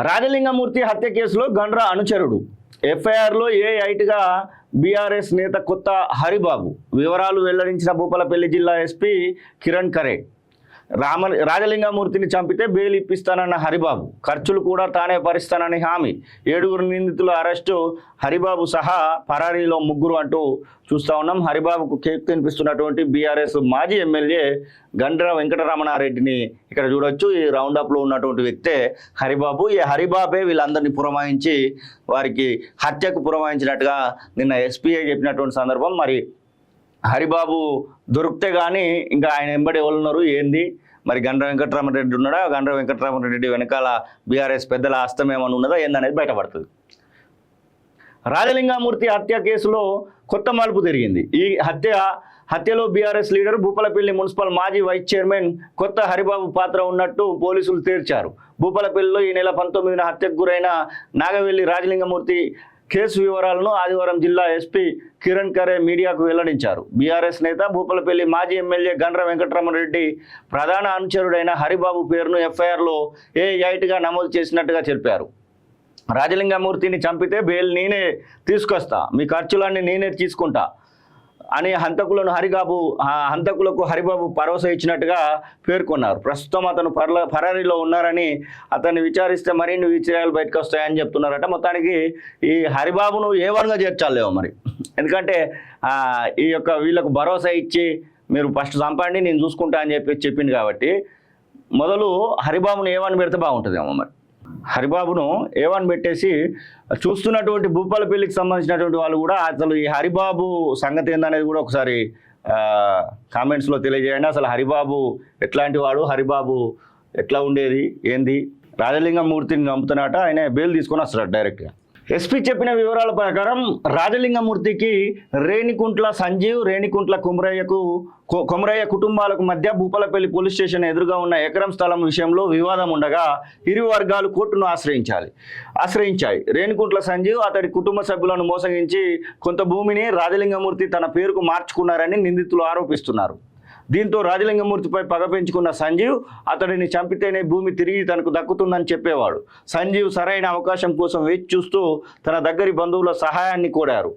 రాజలింగమూర్తి హత్య కేసులో గండ్ర అనుచరుడు ఎఫ్ఐఆర్లో ఏ8గా బీఆర్ఎస్ నేత కొత్త హరిబాబు వివరాలు వెల్లడించిన భూపాలపల్లి జిల్లా ఎస్పీ కిరణ్ ఖరే. రాజలింగమూర్తిని చంపితే బెయిల్ ఇప్పిస్తానన్న హరిబాబు, ఖర్చులు కూడా తానే భరిస్తానని హామీ. 7 నిందితుల అరెస్టు, హరిబాబు సహా పరారీలో 3 అంటూ చూస్తూ ఉన్నాం. హరిబాబుకు కేక్ తినిపిస్తున్నటువంటి బీఆర్ఎస్ మాజీ ఎమ్మెల్యే గండ్ర వెంకటరమణారెడ్డిని ఇక్కడ చూడొచ్చు. ఈ రౌండప్లో ఉన్నటువంటి వ్యక్తే హరిబాబు. ఈ హరిబాబే వీళ్ళందరినీ పురమాయించి వారికి హత్యకు పురమాయించినట్టుగా నిన్న ఎస్పీఐ చెప్పినటువంటి సందర్భం. మరి హరిబాబు దొరికితే కానీ ఇంకా ఆయన ఎంబడి ఎవరున్నారు ఏంది, మరి గండ్ర వెంకటరామరెడ్డి ఉన్నాడా, గండ్ర వెంకటరామరెడ్డి వెనకాల బీఆర్ఎస్ పెద్దల హస్తం ఏమైనా ఉన్నదా ఏందనేది బయటపడుతుంది. రాజలింగమూర్తి హత్య కేసులో కొత్త మలుపు తిరిగింది. ఈ హత్యలో బీఆర్ఎస్ లీడర్ భూపాలపల్లి మున్సిపల్ మాజీ వైస్ చైర్మన్ కొత్త హరిబాబు పాత్ర ఉన్నట్టు పోలీసులు తేల్చారు. భూపాలపల్లిలో ఈ నెల 19న హత్యకు గురైన నాగవెల్లి రాజలింగమూర్తి కేసు వివరాలను ఆదివారం జిల్లా ఎస్పీ కిరణ్ ఖరే మీడియాకు వెల్లడించారు. బీఆర్ఎస్ నేత భూపాలపల్లి మాజీ ఎమ్మెల్యే గండ్ర వెంకటరమణారెడ్డి ప్రధాన అనుచరుడైన హరిబాబు పేరును ఎఫ్ఐఆర్లో ఏ8గా నమోదు చేసినట్టుగా తెలిపారు. రాజలింగమూర్తిని చంపితే బెయిల్ నేనే తీసుకొస్తా, మీ ఖర్చులన్నీ నేనే తీసుకుంటా అని హంతకులకు హరిబాబు భరోసా ఇచ్చినట్టుగా పేర్కొన్నారు. ప్రస్తుతం అతను పరారీలో ఉన్నారని, అతన్ని విచారిస్తే మరిన్ని విషయాలు బయటకు వస్తాయని చెప్తున్నారట. మొత్తానికి ఈ హరిబాబును ఏ1గా చేర్చాలేమో మరి, ఎందుకంటే ఈ యొక్క వీళ్ళకు భరోసా ఇచ్చి మీరు ఫస్ట్ సంపాదించి నేను చూసుకుంటా అని చెప్పింది కాబట్టి మొదలు హరిబాబును ఏ1 పెడితే బాగుంటుందేమో. మరి హరిబాబును ఏ1 పెట్టేసి చూస్తున్నటువంటి భూపాలపల్లికి సంబంధించినటువంటి వాళ్ళు కూడా అసలు ఈ హరిబాబు సంగతి ఏందనేది కూడా ఒకసారి కామెంట్స్లో తెలియజేయండి. అసలు హరిబాబు ఎట్లాంటి వాడు, హరిబాబు ఎట్లా ఉండేది ఏంది. రాజలింగమూర్తిని చంపుతున్నట ఆయన బెయిల్ తీసుకొని వస్తాడు డైరెక్ట్గా. ఎస్పీ చెప్పిన వివరాల ప్రకారం రాజలింగమూర్తికి రేణికుంట్ల సంజీవ్, రేణికుంట్ల కొమరయ్య కుటుంబాలకు మధ్య భూపాలపల్లి పోలీస్ స్టేషన్ ఎదురుగా ఉన్న ఎకరం స్థలం విషయంలో వివాదం ఉండగా ఇరు వర్గాలు కోర్టును ఆశ్రయించాయి. రేణికుంట్ల సంజీవ్ అతడి కుటుంబ సభ్యులను మోసగించి కొంత భూమిని రాజలింగమూర్తి తన పేరుకు మార్చుకున్నారని నిందితులు ఆరోపిస్తున్నారు. దీంతో రాజలింగమూర్తిపై పగ పెంచుకున్న సంజీవ్ అతడిని చంపితేనే భూమి తిరిగి తనకు దక్కుతుందని చెప్పేవాడు. సంజీవ్ సరైన అవకాశం కోసం వేచి చూస్తూ తన దగ్గరి బంధువుల సహాయాన్ని కోరారు.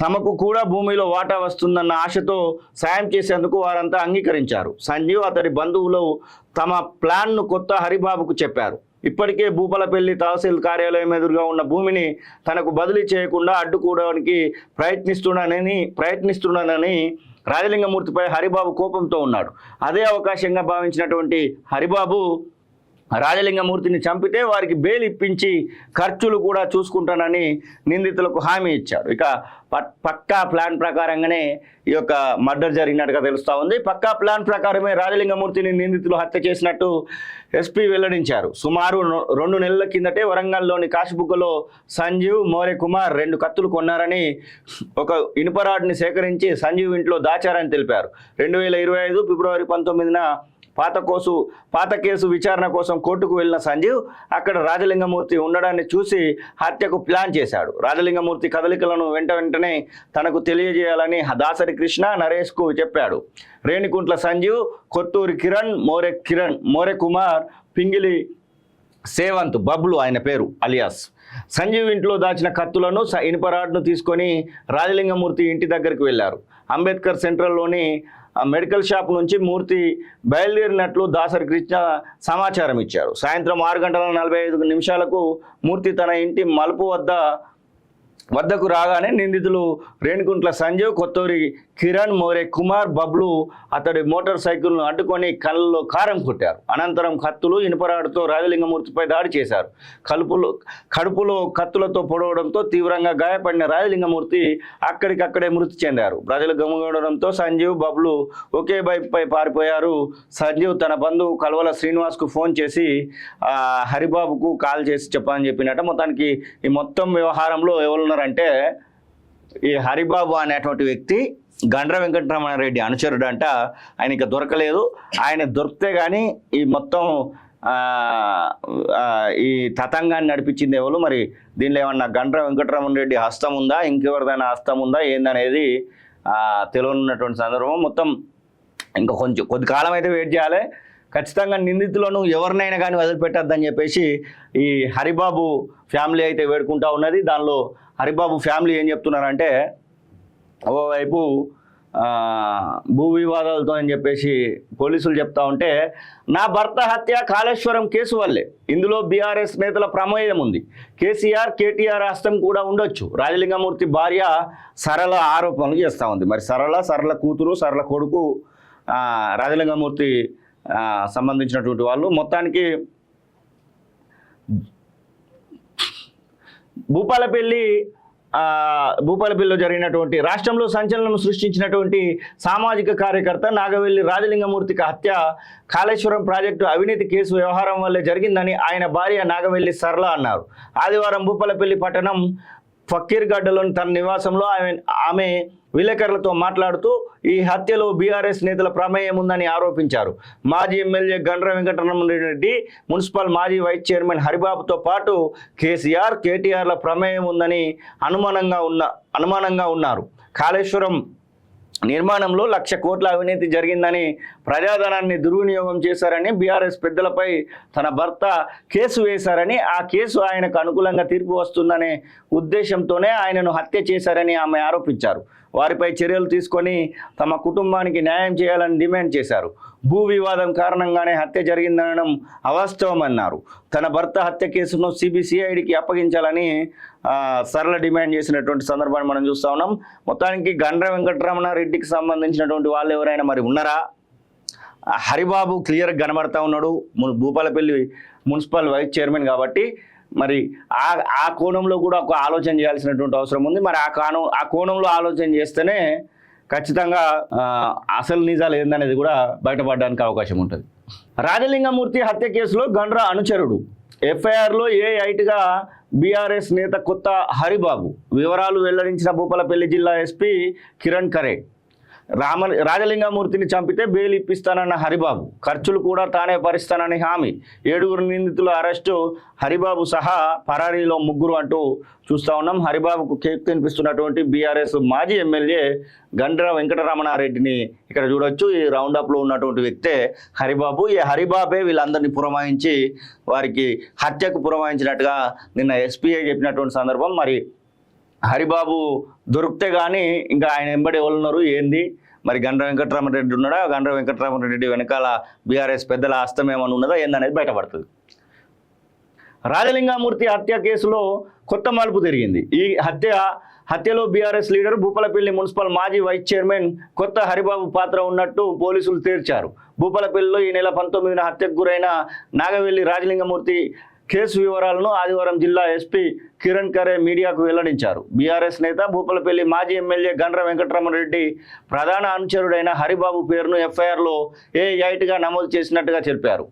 తమకు కూడా భూమిలో వాటా వస్తుందన్న ఆశతో సాయం చేసేందుకు వారంతా అంగీకరించారు. సంజీవ్ అతడి బంధువులు తమ ప్లాన్ను కొత్త హరిబాబుకు చెప్పారు. ఇప్పటికే భూపాలపల్లి తహసీల్ కార్యాలయం ఎదురుగా ఉన్న భూమిని తనకు బదిలీ చేయకుండా అడ్డుకోవడానికి ప్రయత్నిస్తున్నానని రాజలింగమూర్తిపై హరిబాబు కోపంతో ఉన్నాడు. అదే అవకాశంగా భావించినటువంటి హరిబాబు రాజలింగమూర్తిని చంపితే వారికి బెయిల్ ఇప్పించి ఖర్చులు కూడా చూసుకుంటానని నిందితులకు హామీ ఇచ్చారు. ఇక పక్కా ప్లాన్ ప్రకారంగానే ఈ యొక్క మర్డర్ జరిగినట్టుగా తెలుస్తూ ఉంది. పక్కా ప్లాన్ ప్రకారమే రాజలింగమూర్తిని నిందితులు హత్య చేసినట్టు ఎస్పీ వెల్లడించారు. సుమారు 2 నెలల కిందటే వరంగల్లోని కాశీబుగ్గలో సంజీవ్, మోరే కుమార్ 2 కత్తులు కొన్నారని, ఒక ఇనుపరాడ్ని సేకరించి సంజీవ్ ఇంట్లో దాచారని తెలిపారు. 2025 ఫిబ్రవరి 19న పాత కేసు విచారణ కోసం కోర్టుకు వెళ్లిన సంజీవ్ అక్కడ రాజలింగమూర్తి ఉండడాన్ని చూసి హత్యకు ప్లాన్ చేశాడు. రాజలింగమూర్తి కదలికలను వెంటనే తనకు తెలియజేయాలని దాసరి కృష్ణ, నరేష్కు చెప్పాడు. రేణికుంట్ల సంజీవ్, కొత్తూరి కిరణ్, మోరే కుమార్, పింగిలి సేవంత్, బబ్లు ఆయన పేరు అలియాస్, సంజీవ్ ఇంట్లో దాచిన కత్తులను, ఇనుపరాడ్ను తీసుకొని రాజలింగమూర్తి ఇంటి దగ్గరికి వెళ్లారు. అంబేద్కర్ సెంట్రల్లోని మెడికల్ షాప్ నుంచి మూర్తి బయలుదేరినట్లు దాసరి కృష్ణ సమాచారం ఇచ్చారు. సాయంత్రం 6:45 మూర్తి తన ఇంటి మలుపు వద్దకు రాగానే నిందితులు రేణికుంట్ల సంజీవ్, కొత్తూరి కిరణ్, మోరే కుమార్, బబ్లు అతడి మోటార్ సైకిల్ను అడ్డుకొని కళ్ళలో కారం కొట్టారు. అనంతరం కత్తులు, ఇనుపరాడుతో రాజలింగమూర్తిపై దాడి చేశారు. కడుపులో కత్తులతో పొడవడంతో తీవ్రంగా గాయపడిన రాజలింగమూర్తి అక్కడికక్కడే మృతి చెందారు. ప్రజలు గమనించడంతో సంజీవ్, బబ్లు ఒకే బైక్పై పారిపోయారు. సంజీవ్ తన బంధువు కల్వల శ్రీనివాస్కు ఫోన్ చేసి హరిబాబుకు కాల్ చేసి చెప్పని చెప్పినట్ట. మొత్తానికి ఈ మొత్తం వ్యవహారంలో ఎవరున్నారంటే ఈ హరిబాబు అనేటువంటి వ్యక్తి గండ్ర వెంకటరమణారెడ్డి అనుచరుడు అంట. ఆయన ఇంకా దొరకలేదు. ఆయన దొరికితే కానీ ఈ మొత్తం ఈ తతంగాన్ని నడిపించింది ఎవరు, మరి దీనిలో ఏమన్నా గండ్ర వెంకటరమణారెడ్డి హస్తం ఉందా, ఇంకెవరిదైనా హస్తం ఉందా ఏందనేది తెలియనున్నటువంటి సందర్భం. మొత్తం ఇంకా కొద్ది కాలం అయితే వెయిట్ చేయాలి. ఖచ్చితంగా నిందితులను ఎవరినైనా కానీ వదిలిపెట్టద్దని చెప్పేసి ఈ హరిబాబు ఫ్యామిలీ అయితే వేడుకుంటా ఉన్నది. దానిలో హరిబాబు ఫ్యామిలీ ఏం చెప్తున్నారంటే, ఓవైపు భూ వివాదాలతో అని చెప్పేసి పోలీసులు చెప్తా ఉంటే, నా భర్త హత్య కాళేశ్వరం కేసు వల్లే, ఇందులో బీఆర్ఎస్ నేతల ప్రమేయం ఉంది, కేసీఆర్ కేటీఆర్ హస్తం కూడా ఉండొచ్చు, రాజలింగమూర్తి భార్య సరళ ఆరోపణలు చేస్తూ ఉంది. మరి సరళ కూతురు, సరళ కొడుకు రాజలింగమూర్తి సంబంధించినటువంటి వాళ్ళు. మొత్తానికి భూపాలపల్లిలో జరిగినటువంటి రాష్ట్రంలో సంచలనం సృష్టించినటువంటి సామాజిక కార్యకర్త నాగవెల్లి రాజలింగమూర్తికి హత్య కాళేశ్వరం ప్రాజెక్టు అవినీతి కేసు వ్యవహారం వల్లే జరిగిందని ఆయన భార్య నాగవెల్లి సరళ అన్నారు. ఆదివారం భూపాలపల్లి పట్టణం ఫకీర్గడ్డలోని తన నివాసంలో ఆమె విలేకరులతో మాట్లాడుతూ ఈ హత్యలో బీఆర్ఎస్ నేతల ప్రమేయం ఉందని ఆరోపించారు. మాజీ ఎమ్మెల్యే గండ్ర వెంకటరమణరెడ్డి, మున్సిపల్ మాజీ వైస్ చైర్మన్ హరిబాబుతో పాటు కేసీఆర్ కేటీఆర్ల ప్రమేయం ఉందని అనుమానంగా ఉన్నారు. కాళేశ్వరం నిర్మాణంలో 1,00,000 కోట్ల అవినీతి జరిగిందని, ప్రజాధనాన్ని దుర్వినియోగం చేశారని, బీఆర్ఎస్ పెద్దలపై తన భర్త కేసు వేశారని, ఆ కేసు ఆయనకు అనుకూలంగా తీర్పు వస్తుందనే ఉద్దేశంతోనే ఆయనను హత్య చేశారని ఆమె ఆరోపించారు. వారిపై చర్యలు తీసుకొని తమ కుటుంబానికి న్యాయం చేయాలని డిమాండ్ చేశారు. భూ వివాదం కారణంగానే హత్య జరిగిందనడం అవాస్తవమన్నారు. తన భర్త హత్య కేసును సిబిసిఐడికి అప్పగించాలని సరళ డిమాండ్ చేసినటువంటి సందర్భాన్ని మనం చూస్తూ ఉన్నాం. మొత్తానికి గండ్ర వెంకటరమణారెడ్డికి సంబంధించినటువంటి వాళ్ళు ఎవరైనా మరి ఉన్నారా? హరిబాబు క్లియర్గా కనబడతా ఉన్నాడు, భూపాలపల్లి మున్సిపల్ వైస్ చైర్మన్ కాబట్టి మరి ఆ కోణంలో కూడా ఒక ఆలోచన చేయాల్సినటువంటి అవసరం ఉంది. మరి ఆ కోణంలో ఆలోచన చేస్తేనే ఖచ్చితంగా అసలు నిజాలు ఏందనేది కూడా బయటపడడానికి అవకాశం ఉంటుంది. రాజలింగమూర్తి హత్య కేసులో గండ్ర అనుచరుడు ఎఫ్ఐఆర్లో ఏఐటిగా బీఆర్ఎస్ నేత కొత్త హరిబాబు వివరాలు వెల్లడించిన భూపాలపల్లి జిల్లా ఎస్పీ కిరణ్ ఖరే. రాజలింగమూర్తిని చంపితే బెయిల్ ఇప్పిస్తానన్న హరిబాబు, ఖర్చులు కూడా తానే భరిస్తానని హామీ. 7 నిందితుల అరెస్టు, హరిబాబు సహా పరారీలో 3 అంటూ చూస్తూ ఉన్నాం. హరిబాబుకు కేక్ తినిపిస్తున్నటువంటి బీఆర్ఎస్ మాజీ ఎమ్మెల్యే గండ్ర వెంకటరమణారెడ్డిని ఇక్కడ చూడొచ్చు. ఈ రౌండప్లో ఉన్నటువంటి వ్యక్తే హరిబాబు. ఈ హరిబాబే వీళ్ళందరినీ పురమాయించి వారికి హత్యకు పురమాయించినట్టుగా నిన్న ఎస్పీఐ చెప్పినటువంటి సందర్భం. మరి హరిబాబు దొరికితే కానీ ఇంకా ఆయన వెంబడి ఎవరు ఉన్నారు ఏంది, మరి గండ్ర వెంకటరమణారెడ్డి ఉన్నాడా, గండ్ర వెంకటరమణారెడ్డి వెనకాల బీఆర్ఎస్ పెద్దల హస్తం ఏమైనా ఉన్నదా ఏందనేది బయటపడుతుంది. రాజలింగమూర్తి హత్య కేసులో కొత్త మలుపు తిరిగింది. ఈ హత్యలో బీఆర్ఎస్ లీడర్ భూపాలపల్లి మున్సిపల్ మాజీ వైస్ చైర్మన్ కొత్త హరిబాబు పాత్ర ఉన్నట్టు పోలీసులు తేల్చారు. భూపాలపల్లిలో ఈ నెల 19న హత్యకు గురైన నాగవెల్లి రాజలింగమూర్తి కేసు వివరాలను ఆదివారం జిల్లా ఎస్పీ కిరణ్ ఖరే మీడియాకు వెల్లడించారు. బీఆర్ఎస్ నేత భూపాలపల్లి మాజీ ఎమ్మెల్యే గండ్ర వెంకటరమణారెడ్డి ప్రధాన అనుచరుడైన హరిబాబు పేరును ఎఫ్ఐఆర్లో ఏఐటిగా నమోదు చేసినట్టుగా చెప్పారు.